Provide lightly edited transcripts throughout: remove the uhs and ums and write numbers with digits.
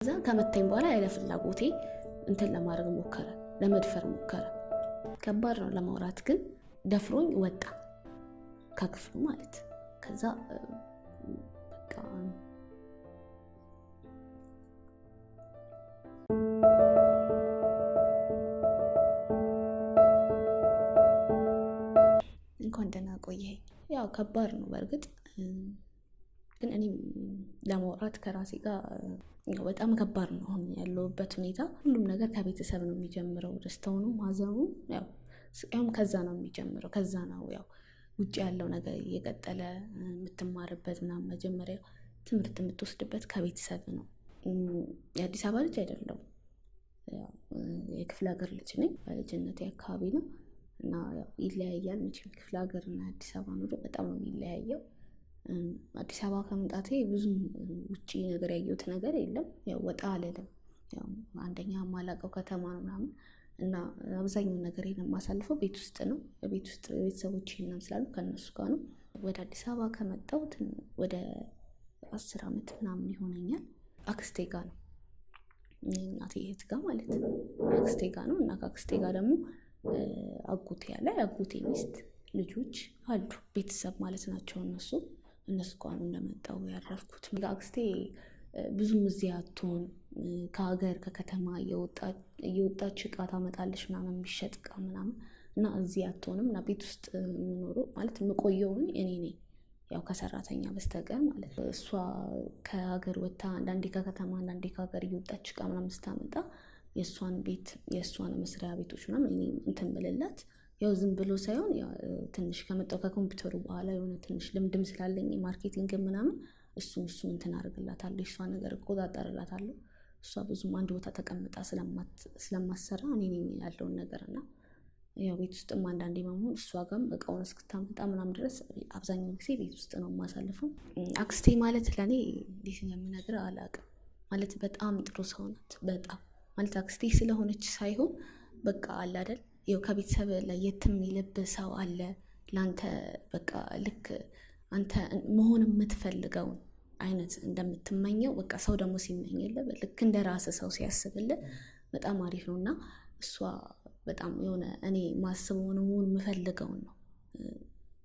ከዛ ከመታኝ በኋላ ያለ ፍላጎቴ እንትን ለማድረግ ሞከረ፣ ለመድፈር ሞከረ። ከባድ ነው ለማውራት፣ ግን ደፍሮኝ ወጣ ከክፍሉ ማለት። ከዛ በቃ እንኳን ደህና ቆየኝ። ያው ከባድ ነው በእርግጥ፣ ግን እኔ ለማውራት ከራሴ ጋር በጣም ከባድ ነው። አሁን ያለሁበት ሁኔታ ሁሉም ነገር ከቤተሰብ ነው የሚጀምረው። ደስታውንም ሀዘኑም ያው ስቃዩም ከዛ ነው የሚጀምረው። ከዛ ነው ያው ውጭ ያለው ነገር እየቀጠለ የምትማርበት ምናምን። መጀመሪያ ትምህርት የምትወስድበት ከቤተሰብ ነው። የአዲስ አበባ ልጅ አይደለሁም፣ የክፍለ ሀገር ልጅ ነኝ። በልጅነቴ አካባቢ ነው እና ያው ይለያያል መቼም ክፍለ ሀገር እና አዲስ አበባ ኑሮ በጣም ነው የሚለያየው። አዲስ አበባ ከመምጣቴ ብዙም ውጪ ነገር ያየሁት ነገር የለም። ያው ወጣ አልልም። ያው አንደኛ የማላውቀው ከተማ ነው ምናምን እና አብዛኛውን ነገር የማሳልፈው ቤት ውስጥ ነው። ቤት ውስጥ ቤተሰቦቼ ምናምን ስላሉ ከእነሱ ጋር ነው። ወደ አዲስ አበባ ከመጣሁ ወደ 10 ዓመት ምናምን ይሆነኛል። አክስቴ ጋር ነው፣ እናቴ እህት ጋር ማለት ነው። አክስቴ ጋር ነው እና ከአክስቴ ጋር ደግሞ አጎቴ ያለ የአጎቴ ሚስት ልጆች አሉ። ቤተሰብ ማለት ናቸው እነሱ ጋር ነው እንደመጣሁ ያረፍኩት። አክስቴ ብዙም እዚህ አትሆን፣ ከሀገር ከከተማ እየወጣች እቃ ታመጣለች ምናምን፣ የሚሸጥ እቃ ምናምን እና እዚህ አትሆንም። እና ቤት ውስጥ የምኖረው ማለት የምቆየውን እኔ ነኝ፣ ያው ከሰራተኛ በስተቀር ማለት ነው። እሷ ከሀገር ወጥታ አንዳንዴ ከከተማ አንዳንዴ ከሀገር እየወጣች እቃ ምናምን ስታመጣ የእሷን ቤት የእሷን መስሪያ ቤቶች ምናምን እኔ እንትን ብልላት፣ ያው ዝም ብሎ ሳይሆን ትንሽ ከመጣሁ ከኮምፒውተሩ በኋላ የሆነ ትንሽ ልምድም ስላለኝ ማርኬቲንግ ምናምን እሱን እንትን አደርግላታለሁ፣ እሷ ነገር እቆጣጠርላታለሁ። እሷ ብዙም አንድ ቦታ ተቀምጣ ስለማሰራ እኔ ነኝ ያለውን ነገር እና ያው ቤት ውስጥም አንዳንዴ መሆን እሷ ጋርም እቃውን እስክታመጣ ምናምን ድረስ አብዛኛው ጊዜ ቤት ውስጥ ነው የማሳልፈው። አክስቴ ማለት ለእኔ እንዴት እንደምነግርህ አላውቅም። ማለት በጣም ጥሩ ሰው ናት። በጣም ማለት አክስቴ ስለሆነች ሳይሆን በቃ አለ አይደል፣ ያው ከቤተሰብ ለየት የሚልብ ሰው አለ ለአንተ። በቃ ልክ አንተ መሆን የምትፈልገውን አይነት እንደምትመኘው በቃ ሰው ደግሞ ሲመኝልህ ልክ እንደ ራስህ ሰው ሲያስብልህ በጣም አሪፍ ነው። እና እሷ በጣም የሆነ እኔ ማስበውን መሆን የምፈልገውን ነው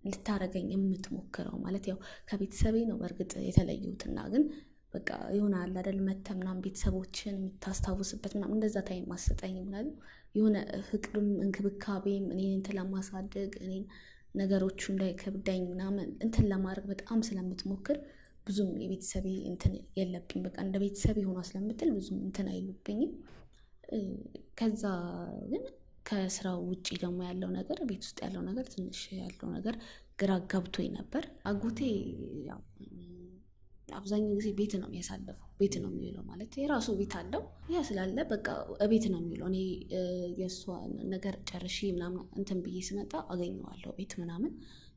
ልታረገኝ የምትሞክረው። ማለት ያው ከቤተሰቤ ነው በእርግጥ የተለዩትና፣ ግን በቃ የሆነ አለ አይደል መተህ ምናምን ቤተሰቦችን የምታስታውስበት ምናምን እንደዛ ታይም ማሰጠኝ ምናምን የሆነ ፍቅርም እንክብካቤም እኔን እንትን ለማሳደግ እኔን ነገሮቹ እንዳይከብዳኝ ምናምን እንትን ለማድረግ በጣም ስለምትሞክር ብዙም የቤተሰቤ እንትን የለብኝ። በቃ እንደ ቤተሰቤ ሆኗ ስለምትል ብዙም እንትን አይሉብኝም። ከዛ ግን ከስራው ውጪ ደግሞ ያለው ነገር፣ ቤት ውስጥ ያለው ነገር ትንሽ ያለው ነገር ግራ ገብቶኝ ነበር። አጎቴ ያው አብዛኛው ጊዜ ቤት ነው የሚያሳልፈው፣ ቤት ነው የሚውለው። ማለት የራሱ ቤት አለው፣ ያ ስላለ በቃ ቤት ነው የሚውለው። እኔ የእሷ ነገር ጨርሼ ምናምን እንትን ብዬ ስመጣ አገኘዋለሁ ቤት ምናምን።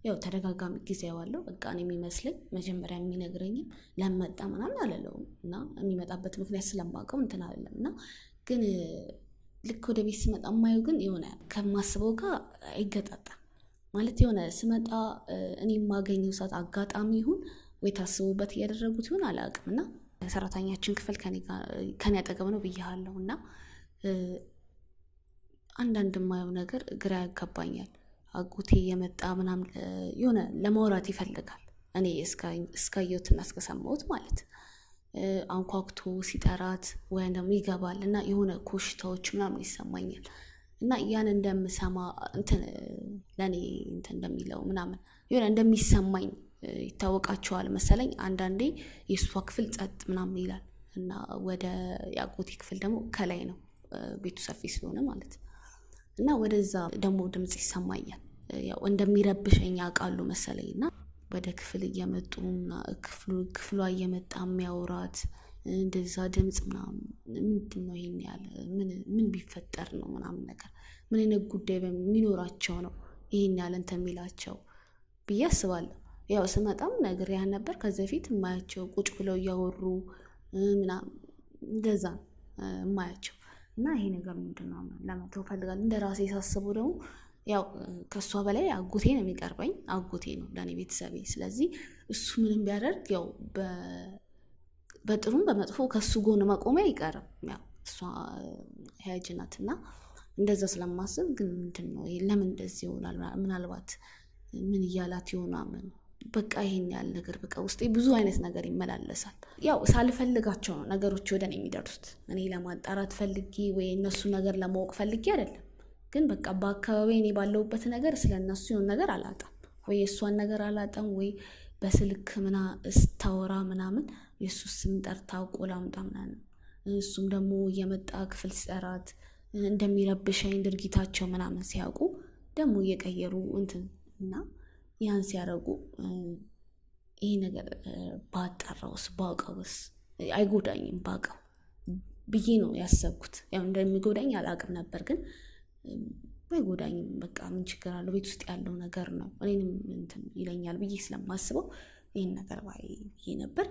ያው ተደጋጋሚ ጊዜ ያዋለው በቃ እኔ የሚመስለኝ መጀመሪያ የሚነግረኝም ለመጣ ምናምን አለለውም እና የሚመጣበት ምክንያት ስለማውቀው እንትን አለም እና ግን ልክ ወደ ቤት ስመጣ የማየው ግን የሆነ ከማስበው ጋር አይገጣጣም። ማለት የሆነ ስመጣ እኔ የማገኘው ሰዓት አጋጣሚ ይሁን ወይ ታስቡበት እያደረጉት ይሁን አላውቅም። እና ሰራተኛችን ክፍል ከኔ አጠገብ ነው ብያለሁ። እና አንዳንድ የማየው ነገር ግራ ያጋባኛል። አጎቴ የመጣ ምናምን የሆነ ለማውራት ይፈልጋል፣ እኔ እስካየሁትና እስከሰማሁት ማለት አንኳኩቶ ሲጠራት ወይም ደግሞ ይገባል እና የሆነ ኮሽታዎች ምናምን ይሰማኛል። እና ያን እንደምሰማ እንትን ለእኔ እንትን እንደሚለው ምናምን የሆነ እንደሚሰማኝ ይታወቃቸዋል መሰለኝ። አንዳንዴ የእሷ ክፍል ጸጥ ምናምን ይላል እና ወደ የአጎቴ ክፍል ደግሞ ከላይ ነው፣ ቤቱ ሰፊ ስለሆነ ማለት እና ወደዛ ደግሞ ድምፅ ይሰማኛል። ያው እንደሚረብሸኝ ያውቃሉ መሰለኝ እና ወደ ክፍል እየመጡ ክፍሏ እየመጣ የሚያወራት እንደዛ ድምፅ ምናምን ምንድን ነው ይሄን ያህል ምን ቢፈጠር ነው ምናምን ነገር ምን አይነት ጉዳይ በሚኖራቸው ነው ይሄን ያህል እንትን የሚላቸው ብዬ አስባለሁ። ያው ስመጣም ነገር ያን ነበር ከዚህ በፊት የማያቸው ቁጭ ብለው እያወሩ ምናምን እንደዛ የማያቸው እና ይሄ ነገር ምንድነው ለመተው ፈልጋለሁ። እንደ ራሴ ሳስበው ደግሞ ያው ከሷ በላይ አጎቴ ነው የሚቀርበኝ፣ አጎቴ ነው ለኔ ቤተሰቤ። ስለዚህ እሱ ምንም ቢያደርግ ያው በጥሩም በመጥፎ ከሱ ጎን መቆም አይቀርም። ያው እሷ ሀያጅ ናትና እንደዛ ስለማስብ ግን ምንድን ነው ለምን እንደዚህ ይሆናል? ምናልባት ምን እያላት ይሆናል? በቃ ይሄን ያህል ነገር በቃ ውስጤ ብዙ አይነት ነገር ይመላለሳል። ያው ሳልፈልጋቸው ነው ነገሮች ወደ እኔ የሚደርሱት። እኔ ለማጣራት ፈልጌ ወይ እነሱ ነገር ለማወቅ ፈልጌ አይደለም። ግን በቃ በአካባቢ እኔ ባለሁበት ነገር ስለነሱ የሆነ ነገር አላጣም፣ ወይ የእሷን ነገር አላጣም፣ ወይ በስልክ ስታወራ ምናምን የእሱ ስም ጠርታ ቆላምጣ ምናምን እሱም ደግሞ እየመጣ ክፍል ሲጠራት እንደሚረብሸኝ ድርጊታቸው ምናምን ሲያውቁ ደግሞ እየቀየሩ እንትን እና ያን ሲያደርጉ ይሄ ነገር ባጣራውስ ባውቀውስ አይጎዳኝም ባውቀው ብዬ ነው ያሰብኩት። ያው እንደሚጎዳኝ አላውቅም ነበር፣ ግን አይጎዳኝም በቃ ምን ችግር አለው ቤት ውስጥ ያለው ነገር ነው እኔንም እንትን ይለኛል ብዬ ስለማስበው ይሄን ነገር ባይ ብዬ ነበር።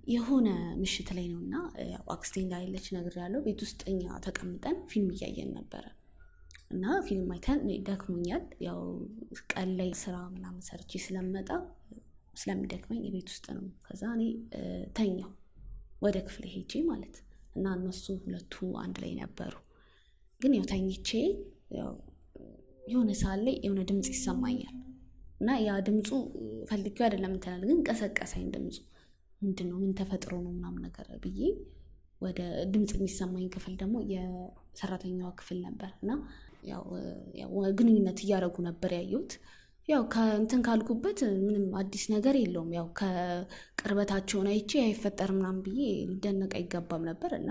የሆነ ምሽት ላይ ነውና ያው አክስቴ እንዳለች ነግሬያለሁ። ቤት ውስጥ እኛ ተቀምጠን ፊልም እያየን ነበረ እና ፊልም አይተን ደክሞኛል። ያው ቀን ላይ ስራ ምናምን ሰርቼ ስለመጣ ስለሚደክመኝ የቤት ውስጥ ነው። ከዛ እኔ ተኛው ወደ ክፍል ሄጄ ማለት እና እነሱ ሁለቱ አንድ ላይ ነበሩ። ግን ያው ተኝቼ ያው የሆነ ሰዓት ላይ የሆነ ድምጽ ይሰማኛል እና ያ ድምፁ ፈልጌው አይደለም እንትን ግን ቀሰቀሰኝ ድምፁ። ምንድነው ምን ተፈጥሮ ነው ምናምን ነገር ብዬ ወደ ድምጽ የሚሰማኝ ክፍል ደግሞ የሰራተኛዋ ክፍል ነበር እና ያው ግንኙነት እያደረጉ ነበር ያየሁት። ያው ከእንትን ካልኩበት ምንም አዲስ ነገር የለውም። ያው ከቅርበታቸውን አይቼ አይፈጠር ምናምን ብዬ ሊደነቅ አይገባም ነበር እና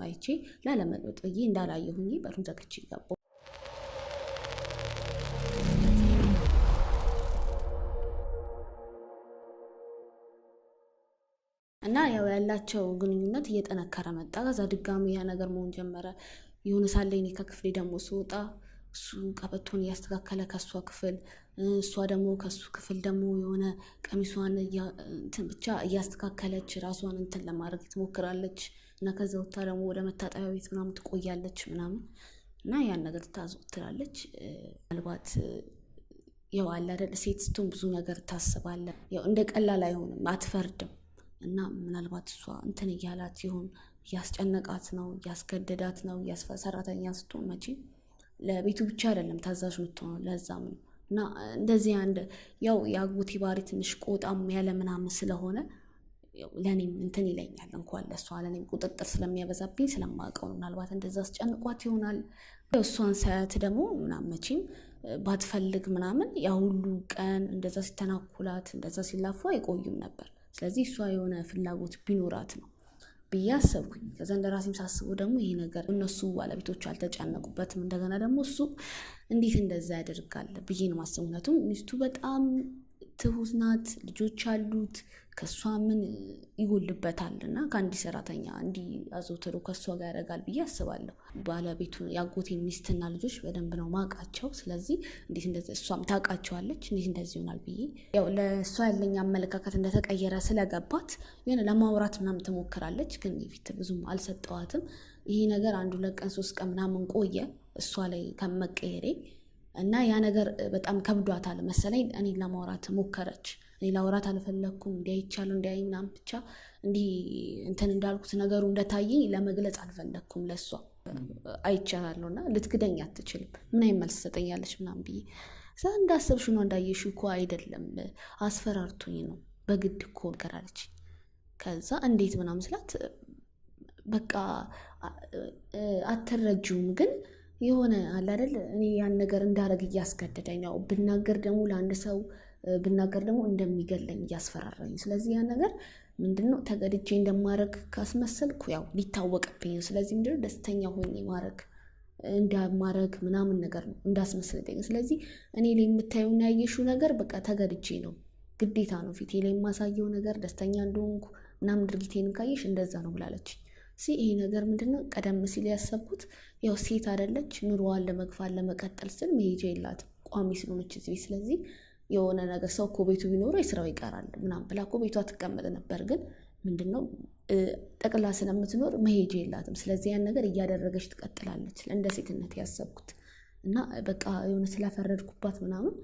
አይቼ ላለመጥበጥ ብዬ እንዳላየሁኝ በሩን ዘግቼ ገባሁ። እና ያው ያላቸው ግንኙነት እየጠነከረ መጣ። ከዛ ድጋሚ ያ ነገር መሆን ጀመረ። የሆነ ሳለ እኔ ከክፍሌ ደግሞ ስወጣ እሱ ቀበቶን እያስተካከለ ከሷ ክፍል፣ እሷ ደግሞ ከሱ ክፍል ደግሞ የሆነ ቀሚሷን ብቻ እያስተካከለች ራሷን እንትን ለማድረግ ትሞክራለች እና ከዛ ወጣ ደግሞ ወደ መታጠቢያ ቤት ምናምን ትቆያለች ምናምን እና ያን ነገር ታዘወትራለች። ምናልባት ያው አለ አይደል ሴት ስትሆን ብዙ ነገር ታስባለህ። ያው እንደ ቀላል አይሆንም፣ አትፈርድም እና ምናልባት እሷ እንትን እያላት ይሁን እያስጨነቃት ነው፣ እያስገደዳት ነው። ሰራተኛ ስትሆን መቼም ለቤቱ ብቻ አይደለም ታዛዥ የምትሆነው፣ ለዛም ነው እና እንደዚህ ያው የአጎቴ ባህሪ ትንሽ ቆጣም ያለ ምናምን ስለሆነ ለእኔም እንትን ይለኛል። እንኳን ለእሷ ለእኔም ቁጥጥር ስለሚያበዛብኝ ስለማውቀው ነው። ምናልባት እንደዛ አስጨንቋት ይሆናል። እሷን ሳያት ደግሞ ምናምን መቼም ባትፈልግ ምናምን ያ ሁሉ ቀን እንደዛ ሲተናኩላት እንደዛ ሲላፉ አይቆዩም ነበር። ስለዚህ እሷ የሆነ ፍላጎት ቢኖራት ነው ብዬ አሰብኩኝ። ከዛ እንደራሴም ሳስበው ደግሞ ይሄ ነገር እነሱ ባለቤቶቹ አልተጨነቁበትም፣ እንደገና ደግሞ እሱ እንዴት እንደዛ ያደርጋል ብዬ ነው ማሰብ። ምክንያቱም ሚስቱ በጣም ትሁት ናት፣ ልጆች አሉት፣ ከእሷ ምን ይጎልበታል እና ከአንድ ሰራተኛ እንዲህ አዘውትሮ ከእሷ ጋር ያደርጋል ብዬ አስባለሁ። ባለቤቱ የአጎቴ ሚስትና ልጆች በደንብ ነው ማውቃቸው። ስለዚህ እንዴት እንደዚህ እሷም ታውቃቸዋለች፣ እንዴት እንደዚህ ይሆናል ብዬ ያው ለእሷ ያለኝ አመለካከት እንደተቀየረ ስለገባት የሆነ ለማውራት ምናምን ትሞክራለች። ግን ፊት ብዙም አልሰጠዋትም። ይሄ ነገር 1 2 ቀን 3 ቀን ምናምን ቆየ እሷ ላይ ከመቀየሬ እና ያ ነገር በጣም ከብዷታል መሰለኝ። እኔ ለማውራት ሞከረች። እኔ ላውራት አልፈለኩም፣ እንዲያይቻለሁ እንዲያይ ምናምን ብቻ እንዲህ እንትን እንዳልኩት ነገሩ እንደታየኝ ለመግለጽ አልፈለኩም። ለእሷ አይቻላለሁ እና ልትክደኝ አትችልም፣ ምን አይነት መልስ ትሰጠኛለች ምናምን ብዬ እንዳሰብሽው ነው እንዳየሽው እኮ አይደለም፣ አስፈራርቱኝ ነው በግድ እኮ ነገራለች። ከዛ እንዴት ምናምን ስላት በቃ አትረጂውም ግን የሆነ አለ አይደል እኔ ያን ነገር እንዳረግ እያስገደደኝ ነው። ብናገር ደግሞ ለአንድ ሰው ብናገር ደግሞ እንደሚገለኝ እያስፈራራኝ። ስለዚህ ያን ነገር ምንድነው ተገድጄ እንደማረግ ካስመሰልኩ ያው ሊታወቅብኝ። ስለዚህ ምንድነው ደስተኛ ሆኜ እንዳማረግ ምናምን ነገር ነው እንዳስመስልኝ። ስለዚህ እኔ ላይ የምታዩና ያየሽው ነገር በቃ ተገድጄ ነው፣ ግዴታ ነው ፊቴ ላይ የማሳየው ነገር ደስተኛ እንደሆንኩ ምናምን ድርጊቴንም ካየሽ እንደዛ ነው ብላለች። ይሄ ነገር ምንድነው ቀደም ሲል ያሰብኩት ያው ሴት አይደለች፣ ኑሮዋን ለመግፋት ለመቀጠል ስል መሄጃ የላትም ቋሚ ስለሆነች እዚህ። ስለዚህ የሆነ ነገር ሰው እኮ ቤቱ ቢኖረው የስራው ይቀራል ምናምን ብላ እኮ ቤቷ ትቀመጥ ነበር። ግን ምንድነው ጠቅላ ስለምትኖር መሄጃ የላትም። ስለዚህ ያን ነገር እያደረገች ትቀጥላለች። እንደ ሴትነት ያሰብኩት እና በቃ የሆነ ስለፈረድኩባት ምናምን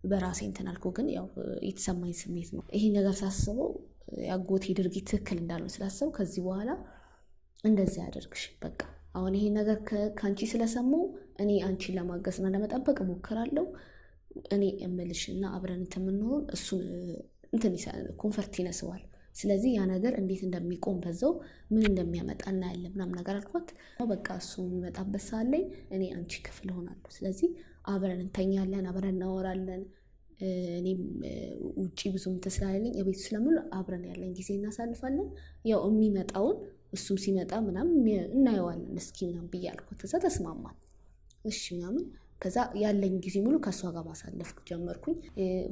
በራሴ እንትን አልኩ። ግን ያው የተሰማኝ ስሜት ነው ይሄ ነገር ሳስበው ያጎቴ ድርጊት ትክክል እንዳልሆነ ስላሰብ ከዚህ በኋላ እንደዚህ ያደርግሽ በቃ አሁን ይሄ ነገር ከአንቺ ስለሰማሁ እኔ አንቺን ለማገዝና ለመጠበቅ እሞክራለሁ። እኔ እምልሽና አብረን እንትን የምንሆን እሱን እንትን ኮንፈርት ይነስዋል። ስለዚህ ያ ነገር እንዴት እንደሚቆም በዛው ምን እንደሚያመጣ እናያለን ምናምን ነገር አልኳት። በቃ እሱ የሚመጣበት ሰዓት ላይ እኔ አንቺ ክፍል ሆናለሁ። ስለዚህ አብረን እንተኛለን፣ አብረን እናወራለን። እኔም ውጪ ብዙም እንትን ስላለኝ የቤት ስለሙሉ አብረን ያለን ጊዜ እናሳልፋለን። ያው የሚመጣውን እሱም ሲመጣ ምናምን እናየዋለን እስኪ ምናምን ብዬ አልኩት። ከዛ ተስማማን። እሺ ምናምን ከዛ ያለኝ ጊዜ ሙሉ ከእሷ ጋር ማሳለፍ ጀመርኩኝ።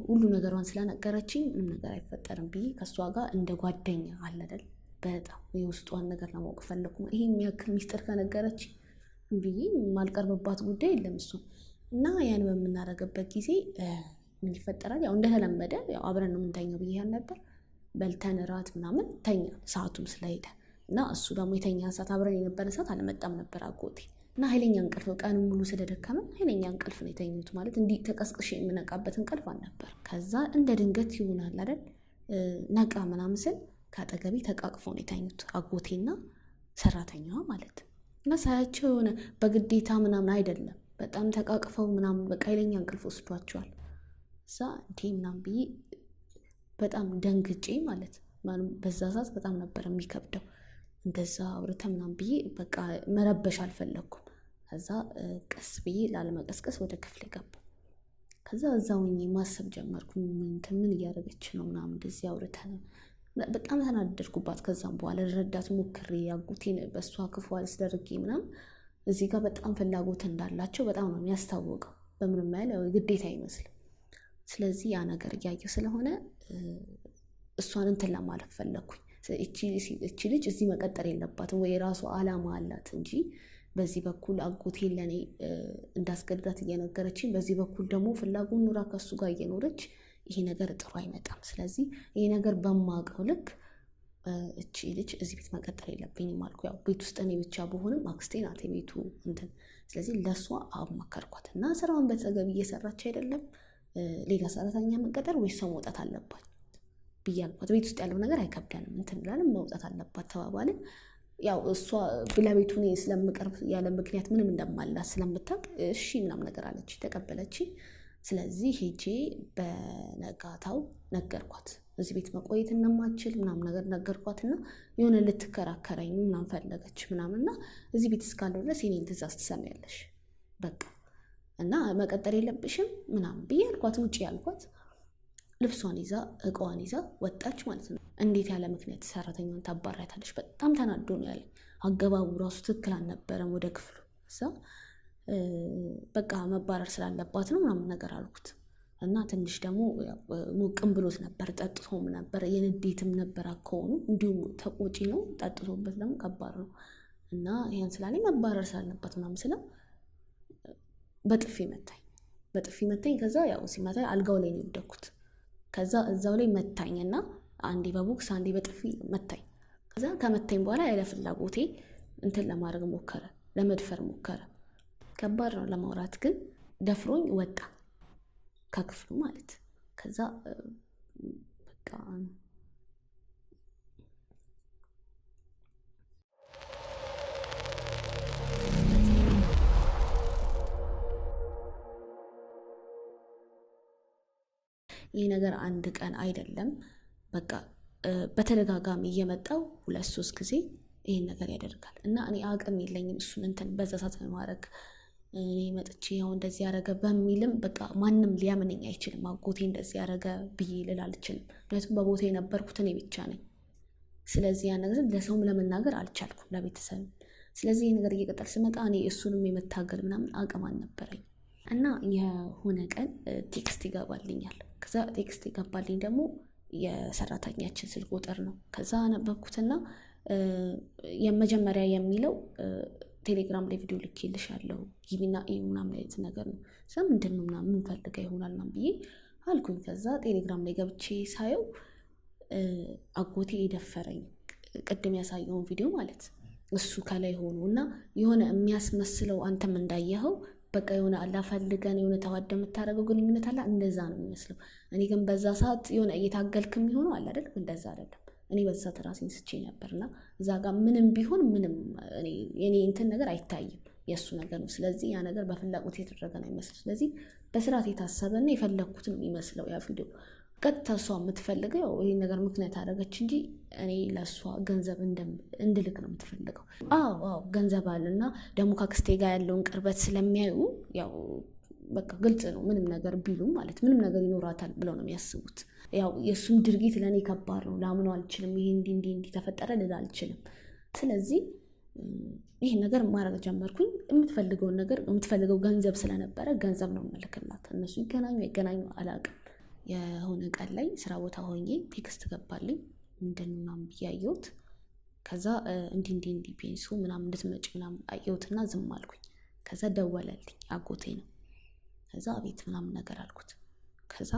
ሁሉ ነገሯን ስለነገረችኝ ምንም ነገር አይፈጠርም ብዬ ከእሷ ጋር እንደ ጓደኛ አለ አይደል በጣም የውስጧን ነገር ለማወቅ ፈለኩ። ይሄ የሚያክል ሚስጥር ከነገረችኝ ብዬ የማልቀርብባት ጉዳይ የለም እሱ እና ያን በምናደርግበት ጊዜ ምን ይፈጠራል? ያው እንደተለመደ ያው አብረን ነው የምንተኛው ብዬ ነበር። በልተን እራት ምናምን ተኛ ሰዓቱም ስለሄደ እና እሱ ደግሞ የተኛ ሰዓት አብረን የነበረ ሰዓት አልመጣም ነበር አጎቴ እና ኃይለኛ እንቅልፍ ቀኑን ሙሉ ስለደከመን ኃይለኛ እንቅልፍ ነው የተኙት። ማለት እንዲህ ተቀስቅሼ የምነቃበት እንቅልፍ አልነበር። ከዛ እንደ ድንገት ይሆናል አይደል ነቃ ምናምን ስል ከአጠገቤ ተቃቅፎ ነው የተኙት አጎቴና ሰራተኛዋ ማለት እና ሳያቸው የሆነ በግዴታ ምናምን አይደለም በጣም ተቃቅፈው ምናምን በቃ ኃይለኛ እንቅልፍ ወስዷቸዋል። እዛ እንዴ ምናምን ብዬ በጣም ደንግጬ ማለት በዛ ሰዓት በጣም ነበር የሚከብደው። እንደዛ አውርተን ምናምን ብዬ በቃ መረበሽ አልፈለኩም። ከዛ ቀስ ብዬ ላለመቀስቀስ ወደ ክፍል ገባሁ። ከዛ እዛውኝ ማሰብ ጀመርኩ። ምን እያደረገች ነው ምናምን እንደዚህ አውርተን በጣም ተናደድኩባት። ከዛም በኋላ ልረዳት ሞክሬ አጎቴን በእሷ ክፉ አስደርጌ ምናምን እዚህ ጋር በጣም ፍላጎት እንዳላቸው በጣም ነው የሚያስታውቀው። በምንም ያህል ግዴታ አይመስልም። ስለዚህ ያ ነገር እያየ ስለሆነ እሷን እንትን ለማለት ፈለኩኝ። እቺ ልጅ እዚህ መቀጠር የለባትም ወይ የራሷ አላማ አላት እንጂ በዚህ በኩል አጎቴ ለኔ እንዳስገድዳት እየነገረችኝ በዚህ በኩል ደግሞ ፍላጎት ኑራ ከሱ ጋር እየኖረች ይሄ ነገር ጥሩ አይመጣም። ስለዚህ ይሄ ነገር በማውቀው ልክ እቺ ልጅ እዚህ ቤት መቀጠር የለብኝም አልኩ። ያው ቤት ውስጥ እኔ ብቻ በሆንም አክስቴ ናት የቤቱ እንትን። ስለዚህ ለእሷ አማከርኳት እና ስራውን በተገቢ እየሰራች አይደለም፣ ሌላ ሰራተኛ መቀጠር ወይ ሰው መውጣት አለባት ብዬ አልኳት። ቤት ውስጥ ያለው ነገር አይከብደንም እንትን ብላለን፣ መውጣት አለባት ተባባልን። ያው እሷ ለቤቱ እኔ ስለምቀርብ ያለ ምክንያት ምንም እንደማላት ስለምታውቅ እሺ ምናምን ነገር አለች፣ ተቀበለች። ስለዚህ ሄጄ በነጋታው ነገርኳት እዚህ ቤት መቆየት እንደማችል ምናምን ነገር ነገርኳትና የሆነ ልትከራከረኝ ምናምን ፈለገች ምናምንና እዚህ ቤት እስካለው ድረስ የኔን ትእዛዝ ትሰሚያለሽ በቃ እና መቀጠር የለብሽም ምናምን ብዬ አልኳት። ውጪ ያልኳት ልብሷን ይዛ እቃዋን ይዛ ወጣች ማለት ነው። እንዴት ያለ ምክንያት ሰራተኛውን ታባራታለሽ? በጣም ተናዶ ነው ያለኝ። አገባቡ ራሱ ትክክል አልነበረም ወደ ክፍሉ። እዛ በቃ መባረር ስላለባት ነው ምናምን ነገር አልኩት እና ትንሽ ደግሞ ሞቅም ብሎት ነበር፣ ጠጥቶም ነበር፣ የንዴትም ነበር አከሆኑ። እንዲሁም ተቆጪ ነው፣ ጠጥቶበት ደግሞ ከባድ ነው እና ይሄን ስላለኝ መባረር ስላለባት ምናምን ስለ በጥፊ መታኝ። ከዛ ያው ሲመታኝ አልጋው ላይ ነው የወደኩት። ከዛ እዛው ላይ መታኝና አንዴ በቦክስ አንዴ በጥፊ መታኝ። ከዛ ከመታኝ በኋላ ያለ ፍላጎቴ እንትን ለማድረግ ሞከረ፣ ለመድፈር ሞከረ። ከባድ ነው ለማውራት ግን ደፍሮኝ ወጣ ከክፍሉ ማለት። ከዛ በቃ ይህ ነገር አንድ ቀን አይደለም፣ በቃ በተደጋጋሚ እየመጣው 2-3 ጊዜ ይሄን ነገር ያደርጋል እና እኔ አቅም የለኝም እሱን እንትን በዛ ሰዓት ማድረግ። እኔ መጥቼ ያው እንደዚህ ያደረገ በሚልም በቃ ማንም ሊያምነኝ አይችልም። አጎቴ እንደዚህ ያደረገ ብዬ ልል አልችልም፣ ምክንያቱም በቦታ የነበርኩት እኔ ብቻ ነኝ። ስለዚህ ያ ነገር ለሰውም ለመናገር አልቻልኩም፣ ለቤተሰብ። ስለዚህ ይህ ነገር እየቀጠል ስመጣ እኔ እሱንም የመታገል ምናምን አቅም አልነበረኝ እና የሆነ ቀን ቴክስት ይገባልኛል። ከዛ ቴክስት ይገባልኝ ደግሞ የሰራተኛችን ስልክ ቁጥር ነው። ከዛ አነበብኩትና የመጀመሪያ የሚለው ቴሌግራም ላይ ቪዲዮ ልኬልሻለሁ ግቢና እዩ ምናምን አይነት ነገር ነው። ምንድን ነው ምናምን ምን ፈልጋ ይሆናል ምናምን ብዬ አልኩኝ። ከዛ ቴሌግራም ላይ ገብቼ ሳየው አጎቴ የደፈረኝ ቅድም ያሳየውን ቪዲዮ ማለት እሱ ከላይ ሆኖ እና የሆነ የሚያስመስለው አንተም እንዳየኸው በቃ የሆነ አላፈልገን የሆነ ተዋደ የምታደርገው ግንኙነት አለ፣ እንደዛ ነው የሚመስለው። እኔ ግን በዛ ሰዓት የሆነ እየታገልክ የሚሆነው አለ አይደል? እንደዛ አይደለም። እኔ በዛ ራሴን ስቼ ነበርና እዛ ጋር ምንም ቢሆን ምንም የኔ እንትን ነገር አይታይም፣ የእሱ ነገር ነው። ስለዚህ ያ ነገር በፍላጎት የተደረገ ነው ይመስል። ስለዚህ በስርዓት የታሰበና የፈለግኩት ነው የሚመስለው ያ ቪዲዮ። ቀጥታ እሷ የምትፈልገው ይህን ነገር ምክንያት አደረገች እንጂ እኔ ለእሷ ገንዘብ እንድልክ ነው የምትፈልገው። አዎ ገንዘብ አለና ደግሞ ከአክስቴ ጋር ያለውን ቅርበት ስለሚያዩ ያው በቃ ግልጽ ነው። ምንም ነገር ቢሉ ማለት ምንም ነገር ይኖራታል ብለው ነው የሚያስቡት። ያው የእሱም ድርጊት ለእኔ ከባድ ነው፣ ላምነው አልችልም። ይሄ እንዲህ ተፈጠረ ልል አልችልም። ስለዚህ ይህን ነገር ማድረግ ጀመርኩኝ። የምትፈልገው ገንዘብ ስለነበረ ገንዘብ ነው መልክላት። እነሱ ይገናኙ አይገናኙ አላውቅም። የሆነ ቀን ላይ ስራ ቦታ ሆኜ ቴክስት ገባልኝ ምንድነው ብያየሁት። ከዛ እንዲህ ፔንሱ ምናምን እንድትመጪ ምናምን አየሁትና ዝም አልኩኝ። ከዛ ደወለልኝ፣ አጎቴ ነው። ከዛ አቤት ምናምን ነገር አልኩት። ከዛ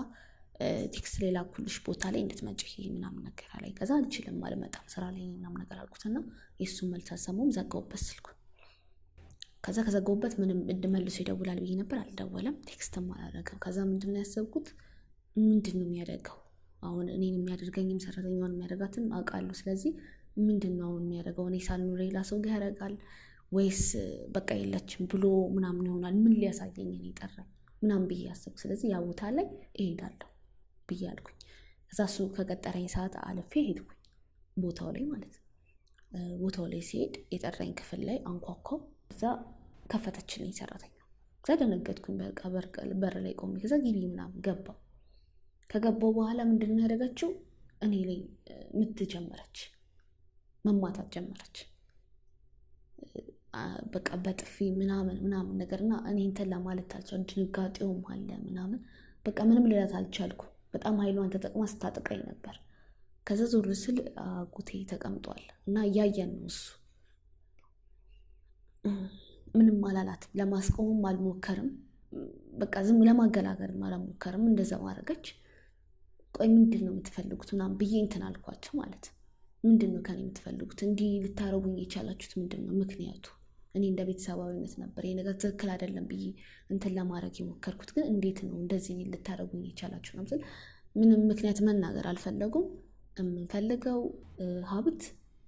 ቴክስት ሌላ ኩልሽ ቦታ ላይ እንድትመጪ ምናምን ነገር አለኝ። ከዛ አልችልም አልመጣም ስራ ላይ ምናምን ነገር አልኩትና የእሱን መልስ አልሰማሁም፣ ዘጋሁበት ስልኩ። ከዛ ከዘጋሁበት ምንም መልሶ ይደውላል ብዬ ነበር፣ አልደወለም፣ ቴክስትም አላደረገም። ከዛ ምንድነው ያሰብኩት ምንድነው የሚያደርገው አሁን እኔን የሚያደርገኝም ሰራተኛዋን የሚያደርጋትን አውቃለሁ። ስለዚህ ምንድነው አሁን የሚያደርገው? እኔ ሳልኖር ሌላ ሰው ጋር ያደርጋል ወይስ በቃ የለችም ብሎ ምናምን ይሆናል? ምን ሊያሳየኝ ነው የጠራኝ ምናምን ብዬ አሰብኩ። ስለዚህ ያ ቦታ ላይ እሄዳለሁ ብዬ አልኩኝ። ከዛ እሱ ከቀጠረኝ ሰዓት አልፌ ሄድኩኝ ቦታው ላይ ማለት ነው። ቦታው ላይ ሲሄድ የጠራኝ ክፍል ላይ አንኳኳው። ከዛ ከፈተችልኝ ሰራተኛ። ከዛ ደነገጥኩኝ። በቃ በር ላይ ቆሜ ከዛ ግቢ ምናምን ገባው። ከገባው በኋላ ምንድነው ያደረገችው? እኔ ላይ ምት ጀመረች፣ መማታት ጀመረች። በቃ በጥፊ ምናምን ነገርና እኔ እንትን ለማለት አልቻልኩም። ድንጋጤውም አለ ምናምን በቃ ምንም ልላት አልቻልኩ። በጣም ኃይሏን ተጠቅማ ስታጠቃኝ ነበር። ከዛ ዞር ስል አጎቴ ተቀምጧል እና እያየን ነው። እሱ ምንም አላላትም፣ ለማስቆምም አልሞከርም። በቃ ዝም ለማገላገልም አልሞከርም። እንደዛ ማድረገች። ቆይ ምንድን ነው የምትፈልጉት ምናምን ብዬ እንትን አልኳቸው ማለት ነው። ምንድን ነው ከኔ የምትፈልጉት? እንዲህ ልታረጉኝ የቻላችሁት ምንድን ነው ምክንያቱ? እኔ እንደ ቤተሰባዊነት ነበር ይሄ ነገር ትክክል አይደለም ብዬ እንትን ለማድረግ የሞከርኩት፣ ግን እንዴት ነው እንደዚህ ልታረጉኝ የቻላችሁ ነው ስል ምንም ምክንያት መናገር አልፈለጉም። የምንፈልገው ሀብት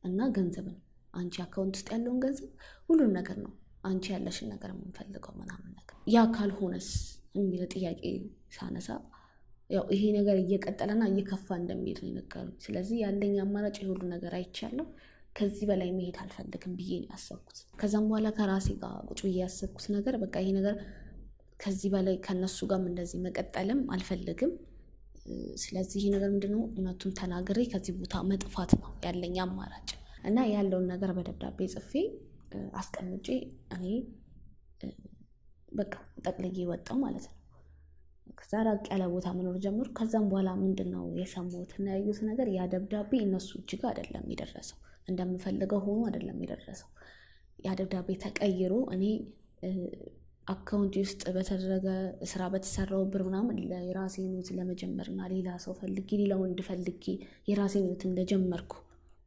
እና ገንዘብ ነው። አንቺ አካውንት ውስጥ ያለውን ገንዘብ ሁሉን ነገር ነው አንቺ ያለሽን ነገር የምንፈልገው ምናምን ነገር። ያ ካልሆነስ የሚል ጥያቄ ሳነሳ ያው ይሄ ነገር እየቀጠለና እየከፋ እንደሚሄድ ነው የነገሩኝ። ስለዚህ ያለኝ አማራጭ የሁሉ ነገር አይቻለሁ፣ ከዚህ በላይ መሄድ አልፈልግም ብዬ ነው ያሰብኩት። ከዛም በኋላ ከራሴ ጋር ቁጭ ብዬ ያሰብኩት ነገር በቃ ይሄ ነገር ከዚህ በላይ ከነሱ ጋርም እንደዚህ መቀጠልም አልፈልግም። ስለዚህ ይሄ ነገር ምንድነው እውነቱን ተናግሬ ከዚህ ቦታ መጥፋት ነው ያለኝ አማራጭ እና ያለውን ነገር በደብዳቤ ጽፌ አስቀምጬ እኔ በቃ ጠቅልዬ ወጣሁ ማለት ነው። ከዛ ራቅ ያለ ቦታ መኖር ጀምሩ። ከዛም በኋላ ምንድነው የሰማሁት እና ያየሁት ነገር ያ ደብዳቤ እነሱ እጅግ አይደለም የደረሰው፣ እንደምፈልገው ሆኖ አይደለም የደረሰው። ያ ደብዳቤ ተቀይሮ እኔ አካውንት ውስጥ በተደረገ ስራ በተሰራው ብር ምናምን የራሴን ህይወት ለመጀመርና ሌላ ሰው ፈልጌ ሌላ ወንድ ፈልጌ የራሴን ህይወት እንደጀመርኩ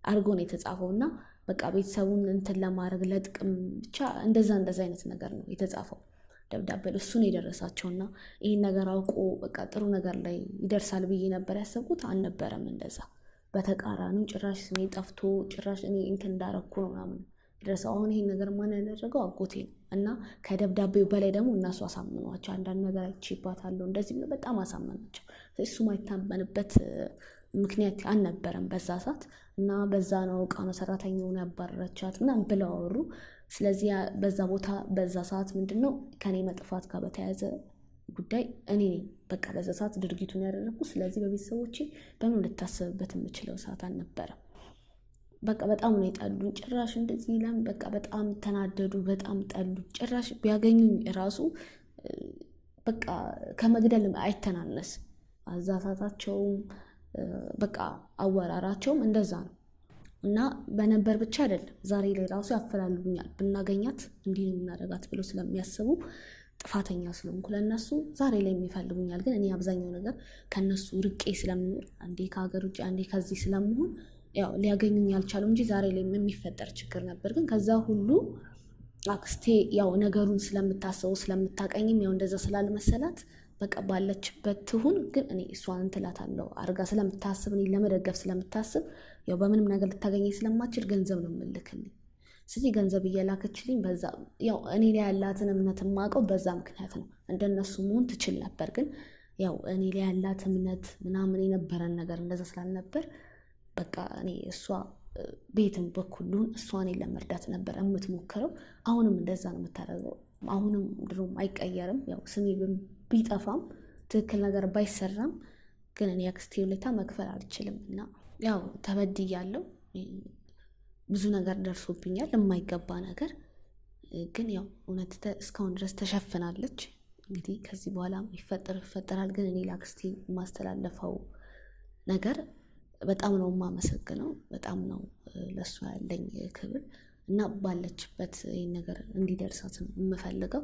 አድርጎ ነው የተጻፈውና በቃ ቤተሰቡን እንትን ለማድረግ ለጥቅም ብቻ እንደዛ አይነት ነገር ነው የተጻፈው ደብዳቤ። እሱን የደረሳቸውና ይሄን ነገር አውቆ በቃ ጥሩ ነገር ላይ ይደርሳል ብዬ ነበር ያሰብኩት። አልነበረም እንደዛ። በተቃራኒው ጭራሽ ስሜ ጠፍቶ ጭራሽ እኔ እንትን እንዳረኩ ነው ምናምን ደረሰው። አሁን ይሄን ነገር ማን ያደረገው? አጎቴ ነው። እና ከደብዳቤው በላይ ደግሞ እነሱ አሳምኗቸው አንዳንድ ነገር አይቼባታለሁ እንደዚህ ብለው በጣም አሳመናቸው። እሱ ማይታመንበት ምክንያት አልነበረም በዛ ሰዓት እና በዛ ነው ዕቃ ነው ሰራተኛውን ያባረረቻት ምናምን ብለው አወሩ። ስለዚህ በዛ ቦታ በዛ ሰዓት ምንድነው ከኔ መጥፋት ጋር በተያያዘ ጉዳይ እኔ በቃ በዛ ሰዓት ድርጊቱን ያደረኩት። ስለዚህ በቤተሰቦቼ በምን ልታሰብበት የምችለው ሰዓት አልነበረም። በቃ በጣም ነው የጠሉኝ። ጭራሽ እንደዚህ ይላም በቃ በጣም ተናደዱ፣ በጣም ጠሉ። ጭራሽ ቢያገኙኝ ራሱ በቃ ከመግደል አይተናነስ። አዛታታቸውም በቃ አወራራቸውም እንደዛ ነው እና በነበር ብቻ አይደለም ዛሬ ላይ ራሱ ያፈላልጉኛል። ብናገኛት እንዲህ ነው የምናደርጋት ብሎ ስለሚያስቡ ጥፋተኛ ስለሆንኩ ለእነሱ ዛሬ ላይ የሚፈልጉኛል። ግን እኔ አብዛኛው ነገር ከነሱ ርቄ ስለምኖር አንዴ ከሀገር ውጭ አንዴ ከዚህ ስለምሆን ያው ሊያገኙኝ ያልቻሉ እንጂ ዛሬ ላይ የሚፈጠር ችግር ነበር። ግን ከዛ ሁሉ አክስቴ ያው ነገሩን ስለምታስበው ስለምታቀኝም ያው እንደዛ ስላልመሰላት በቃ ባለችበት ትሁን፣ ግን እኔ እሷን እንትላታለሁ አርጋ ስለምታስብ እኔ ለመደገፍ ስለምታስብ ያው በምንም ነገር ልታገኘኝ ስለማችል ገንዘብ ነው የምልክልኝ። ስለዚህ ገንዘብ እየላከችልኝ በዛ ያው እኔ ላይ ያላትን እምነት የማውቀው በዛ ምክንያት ነው። እንደነሱ መሆን ትችል ነበር፣ ግን ያው እኔ ላይ ያላት እምነት ምናምን የነበረን ነገር እንደዛ ስላልነበር በቃ እኔ እሷ ቤትም በኩሉን እሷ እኔን ለመርዳት ነበር የምትሞክረው። አሁንም እንደዛ ነው የምታደርገው። አሁንም ድሮም አይቀየርም። ያው ስሜ ቢጠፋም ትክክል ነገር ባይሰራም ግን እኔ አክስቴ ውለታ መክፈል አልችልም እና ያው ተበድያለሁ። ብዙ ነገር ደርሶብኛል፣ የማይገባ ነገር። ግን ያው እውነት እስካሁን ድረስ ተሸፍናለች። እንግዲህ ከዚህ በኋላ ይፈጠራል። ግን እኔ ለአክስቴ የማስተላለፈው ነገር በጣም ነው የማመሰግነው። በጣም ነው ለእሷ ያለኝ ክብር እና ባለችበት ይህን ነገር እንዲደርሳት ነው የምፈልገው።